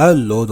Hello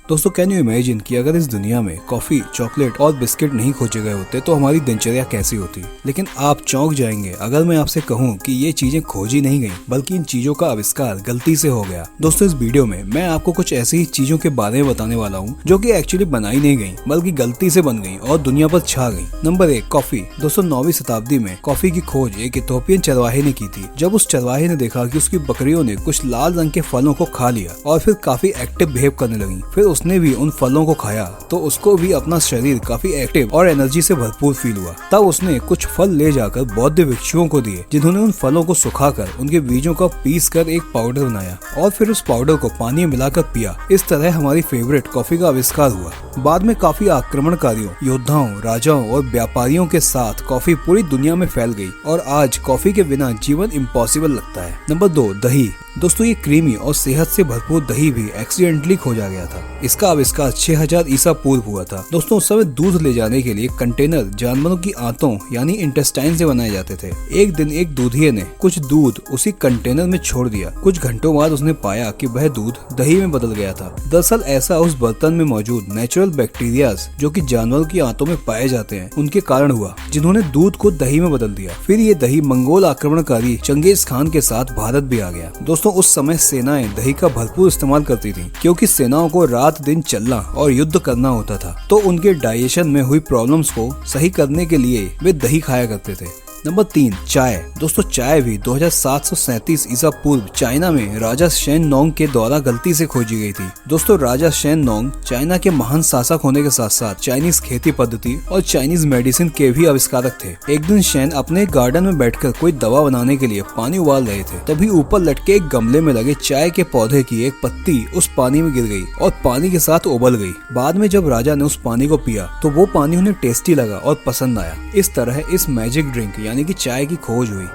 दोस्तों can you imagine कि अगर इस दुनिया में कॉफी, चॉकलेट और बिस्किट नहीं खोजे गए होते तो हमारी दिनचर्या कैसी होती। लेकिन आप चौंक जाएंगे अगर मैं आपसे कहूं कि ये चीजें खोजी नहीं गई बल्कि इन चीजों का आविष्कार गलती से हो गया। दोस्तों इस वीडियो में मैं आपको कुछ ऐसी ही चीजों के बारे में बताने वाला हूँ जो कि एक्चुअली बनाई नहीं गई बल्कि गलती से बन गई और दुनिया पर छा गई। Number 1, coffee. दोस्तों 9वीं शताब्दी में कॉफी की खोज एक इथोपियन चरवाहे ने की थी। जब उस चरवाहे ने देखा कि उसकी बकरियों ने कुछ लाल रंग के फलों को खा लिया और फिर काफी एक्टिव बिहेव करने लगी, फिर उसने भी उन फलों को खाया तो उसको भी अपना शरीर काफी एक्टिव और एनर्जी से भरपूर फील हुआ। तब उसने कुछ फल ले जाकर बौद्ध भिक्षुओं को दिए जिन्होंने उन फलों को सुखाकर उनके बीजों को पीस कर एक पाउडर बनाया और फिर उस पाउडर को पानी में मिलाकर पिया। इस तरह हमारी फेवरेट कॉफी का आविष्कार हुआ। बाद में काफी आक्रमणकारियों, योद्धाओं, राजाओं और व्यापारियों के साथ कॉफी पूरी दुनिया में फैल गई और आज कॉफी के बिना जीवन इम्पॉसिबल लगता है। नंबर 2, दही। दोस्तों ये क्रीमी और सेहत से भरपूर दही भी एक्सीडेंटली खोजा गया था। इसका आविष्कार 6000 ईसा पूर्व हुआ था। दोस्तों उस समय दूध ले जाने के लिए कंटेनर जानवरों की आंतों यानी इंटेस्टाइन से बनाए जाते थे। एक दिन एक दूधिये ने कुछ दूध उसी कंटेनर में छोड़ दिया। कुछ घंटों बाद उसने पाया कि वह दूध दही में बदल गया था। दरअसल ऐसा उस बर्तन में मौजूद नेचुरल बैक्टीरियाज जो कि जानवरों की आंतों में पाए जाते हैं उनके कारण हुआ, जिन्होंने दूध को दही में बदल दिया। फिर ये दही मंगोल आक्रमणकारी चंगेज खान के साथ भारत भी आ गया। दोस्तों उस समय सेनाएं दही का भरपूर इस्तेमाल करती थीं, क्योंकि सेनाओं को रात दिन चलना और युद्ध करना होता था, तो उनके डाइजेशन में हुई प्रॉब्लम्स को सही करने के लिए वे दही खाया करते थे। नंबर 3, चाय। दोस्तों चाय भी 2737 ईसा पूर्व चाइना में राजा शेन नोंग के द्वारा गलती से खोजी गई थी। दोस्तों राजा शेन नोंग चाइना के महान शासक होने के साथ साथ चाइनीज खेती पद्धति और चाइनीज मेडिसिन के भी आविष्कारक थे। एक दिन शेन अपने गार्डन में बैठकर कोई दवा बनाने के लिए पानी उबाल रहे थे, तभी ऊपर लटके एक गमले में लगे चाय के पौधे की एक पत्ती उस पानी में गिर गई और पानी के साथ उबल गई। बाद में जब राजा ने उस पानी को पिया तो वो पानी उन्हें टेस्टी लगा और पसंद आया। इस तरह इस मैजिक ड्रिंक यानी कि चाय की खोज हुई।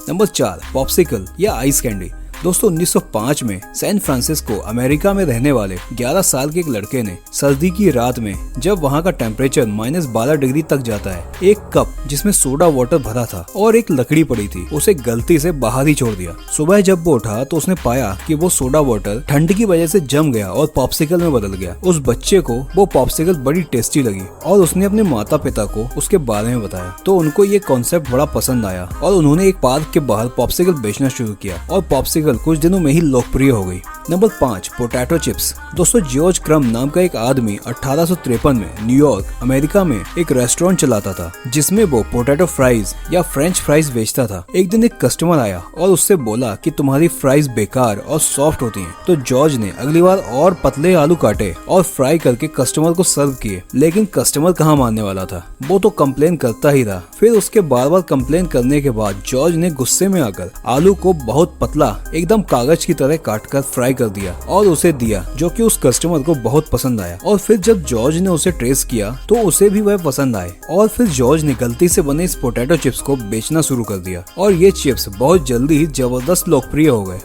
नंबर 4, पॉप्सिकल या आइस कैंडी। दोस्तों 1905 में सैन फ्रांसिस्को अमेरिका में रहने वाले 11 साल के एक लड़के ने सर्दी की रात में, जब वहां का टेम्परेचर -12 डिग्री तक जाता है, एक कप जिसमें सोडा वाटर भरा था और एक लकड़ी पड़ी थी उसे गलती से बाहर ही छोड़ दिया। सुबह जब वो उठा तो उसने पाया कि वो सोडा वाटर ठंड की वजह से जम गया और पॉप्सिकल में बदल गया। उस बच्चे को वो पॉप्सिकल बड़ी टेस्टी लगी और उसने अपने माता पिता को उसके बारे में बताया, तो उनको ये कॉन्सेप्ट बड़ा पसंद आया और उन्होंने एक पार्क के बाहर पॉप्सिकल बेचना शुरू किया और पॉप्सिकल कुछ दिनों में ही लोकप्रिय हो गई। Number 5, potato chips. दोस्तों जॉर्ज क्रम नाम का एक आदमी 1853 में न्यूयॉर्क अमेरिका में एक रेस्टोरेंट चलाता था जिसमें वो पोटैटो फ्राइज या फ्रेंच फ्राइज बेचता था। एक दिन एक कस्टमर आया और उससे बोला कि तुम्हारी फ्राइज बेकार और सॉफ्ट होती हैं। तो जॉर्ज ने अगली बार और पतले आलू काटे और फ्राई करके कस्टमर को सर्व किए, लेकिन कस्टमर कहाँ मानने वाला था, वो तो कंप्लेन करता ही रहा। फिर उसके बार बार कंप्लेन करने के बाद जॉर्ज ने गुस्से में आकर आलू को बहुत पतला एकदम कागज की तरह काटकर फ्राई कर दिया और उसे दिया, जो कि उस कस्टमर को बहुत पसंद आया। और फिर जब जॉर्ज ने उसे टेस्ट किया तो उसे भी वह पसंद आए और फिर जॉर्ज ने गलती से बने इस पोटैटो चिप्स को बेचना शुरू कर दिया और ये चिप्स बहुत जल्दी ही जबरदस्त लोकप्रिय हो गए।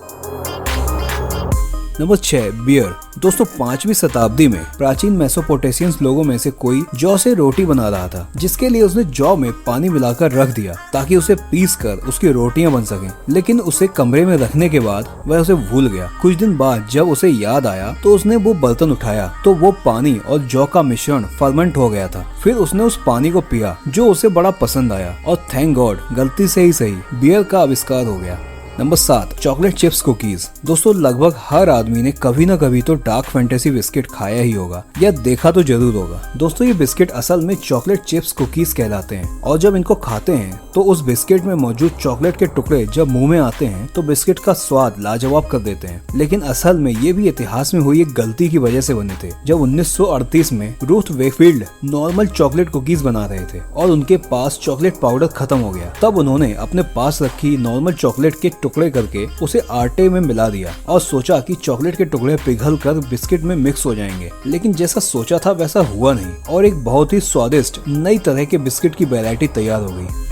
Number 6, beer. दोस्तों 5वीं शताब्दी में प्राचीन मेसोपोटेशियंस लोगों में से कोई जौ से रोटी बना रहा था, जिसके लिए उसने जौ में पानी मिलाकर रख दिया ताकि उसे पीस कर उसकी रोटियां बन सकें। लेकिन उसे कमरे में रखने के बाद वह उसे भूल गया। कुछ दिन बाद जब उसे याद आया तो उसने वो बर्तन उठाया तो वो पानी और जौ का मिश्रण फर्मेंट हो गया था। फिर उसने उस पानी को पिया जो उसे बड़ा पसंद आया और थैंक गॉड गलती से ही सही बियर का आविष्कार हो गया। Number 7, chocolate chips cookies. दोस्तों लगभग हर आदमी ने कभी न कभी तो डार्क फैंटेसी बिस्किट खाया ही होगा या देखा तो जरूर होगा। दोस्तों ये बिस्किट असल में चॉकलेट चिप्स कुकीज कहलाते हैं और जब इनको खाते हैं तो उस बिस्किट में मौजूद चॉकलेट के टुकड़े जब मुंह में आते हैं तो बिस्किट का स्वाद लाजवाब कर देते हैं। लेकिन असल में ये भी इतिहास में हुई एक गलती की वजह से बने थे। जब 1938 में Ruth Wakefield normal chocolate cookies बना रहे थे और उनके पास चॉकलेट पाउडर खत्म हो गया, तब उन्होंने अपने पास रखी नॉर्मल चॉकलेट के टुकड़े करके उसे आटे में मिला दिया और सोचा कि चॉकलेट के टुकड़े पिघल कर बिस्किट में मिक्स हो जाएंगे। लेकिन जैसा सोचा था वैसा हुआ नहीं और एक बहुत ही स्वादिष्ट नई तरह के बिस्किट की वैरायटी तैयार हो गई।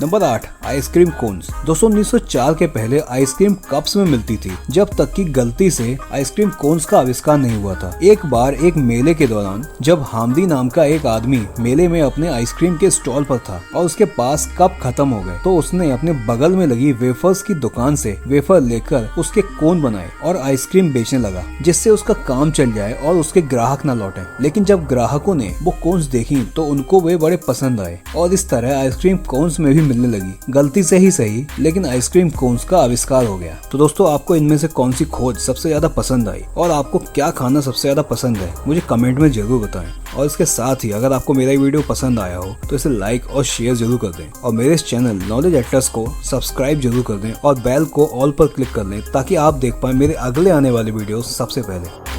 Number 8, ice cream cones. दोस्तों 1904 के पहले आइसक्रीम कप्स में मिलती थी, जब तक कि गलती से आइसक्रीम कोन्स का आविष्कार नहीं हुआ था। एक बार एक मेले के दौरान जब हामदी नाम का एक आदमी मेले में अपने आइसक्रीम के स्टॉल पर था और उसके पास कप खत्म हो गए, तो उसने अपने बगल में लगी वेफर्स की दुकान से वेफर लेकर उसके कोन बनाए और आइसक्रीम बेचने लगा, जिससे उसका काम चल जाए और उसके ग्राहक न लौटे। लेकिन जब ग्राहकों ने वो कोन्स देखी तो उनको वे बड़े पसंद आए और इस तरह आइसक्रीम कोन्स में भी मिलने लगी। गलती से ही सही, लेकिन आइसक्रीम कोन्स का आविष्कार हो गया। तो दोस्तों आपको इनमें से कौन सी खोज सबसे ज्यादा पसंद आई और आपको क्या खाना सबसे ज्यादा पसंद है, मुझे कमेंट में जरूर बताएं। और इसके साथ ही अगर आपको मेरा वीडियो पसंद आया हो तो इसे लाइक और शेयर जरूर कर दें और मेरे इस चैनल नॉलेज एक्टर्स को सब्सक्राइब जरूर कर दें और बेल को ऑल पर क्लिक कर लें ताकि आप देख पाएं मेरे अगले आने वाले वीडियो सबसे पहले।